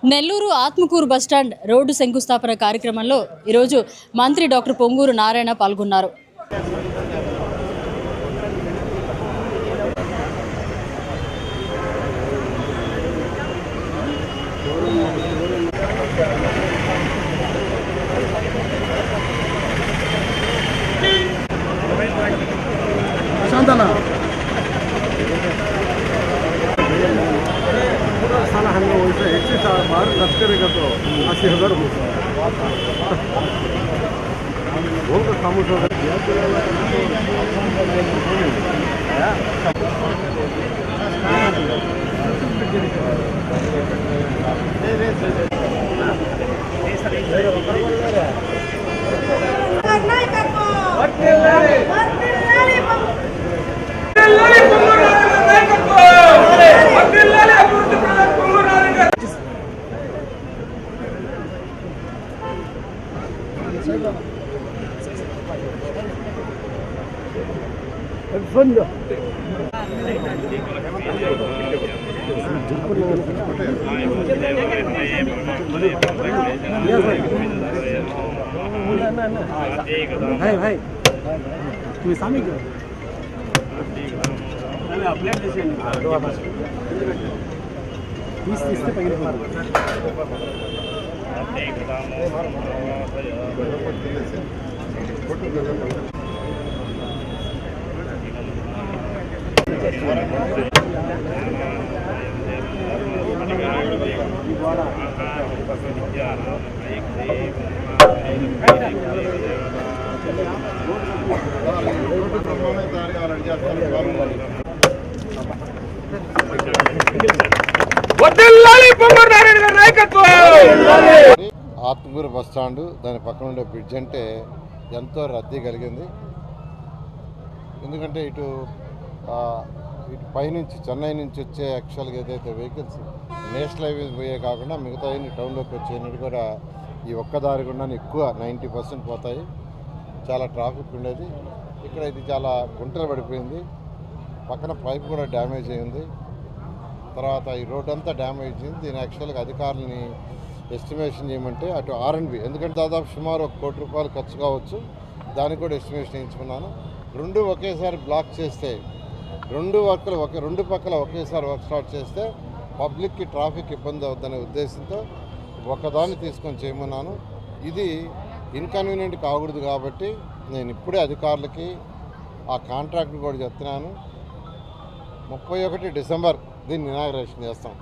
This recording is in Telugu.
నెల్లూరు ఆత్మకూరు బస్టాండ్ రోడ్డు శంకుస్థాపన కార్యక్రమంలో ఈరోజు మంత్రి డాక్టర్ పొంగూరు నారాయణ పాల్గొన్నారు. साला हम लोग वैसे 104 बार खर्च करेगा तो 80,000 बहुत खामोश हो Fondo. भाई तुम्हें सामने क्यों अपडेट जैसे 30 से पहले ఆత్మకూరు బస్ స్టాండ్ దాని పక్కన ఉండే బ్రిడ్జ్ అంటే ఎంతో రద్దీ కలిగింది. ఎందుకంటే ఇటు పైనుంచి చెన్నై నుంచి వచ్చే యాక్చువల్గా ఏదైతే వెహికల్స్ నేషనల్ హైవే పోయే కాకుండా మిగతా టౌన్లోకి వచ్చేది కూడా ఈ ఒక్క దారి గుండా ఎక్కువ 90% పోతాయి. చాలా ట్రాఫిక్ ఉండేది. ఇక్కడ ఇది చాలా గుంటలు పడిపోయింది. పక్కన పైప్ కూడా డ్యామేజ్ అయింది. తర్వాత ఈ రోడ్ అంతా డ్యామేజ్ అయింది. దీని యాక్చువల్గా అధికారులని ఎస్టిమేషన్ చేయమంటే అటు R&B ఎందుకంటే దాదాపు సుమారు 1 కోటి రూపాయలు ఖర్చు కావచ్చు. దానికి కూడా ఎస్టిమేషన్ వేయించుకున్నాను. రెండు ఒకేసారి బ్లాక్ చేస్తే రెండు పక్కల ఒకేసారి వర్క్ స్టార్ట్ చేస్తే పబ్లిక్కి ట్రాఫిక్ ఇబ్బంది అవుద్దనే ఉద్దేశంతో ఒకదాన్ని తీసుకొని చేయమన్నాను. ఇది ఇన్కన్వీనియంట్ కాకూడదు కాబట్టి నేను ఇప్పుడే అధికారులకి ఆ కాంట్రాక్ట్ కూడా చెప్తున్నాను. 31 డిసెంబర్ దీన్ని ఇనాగరేషన్ చేస్తాం.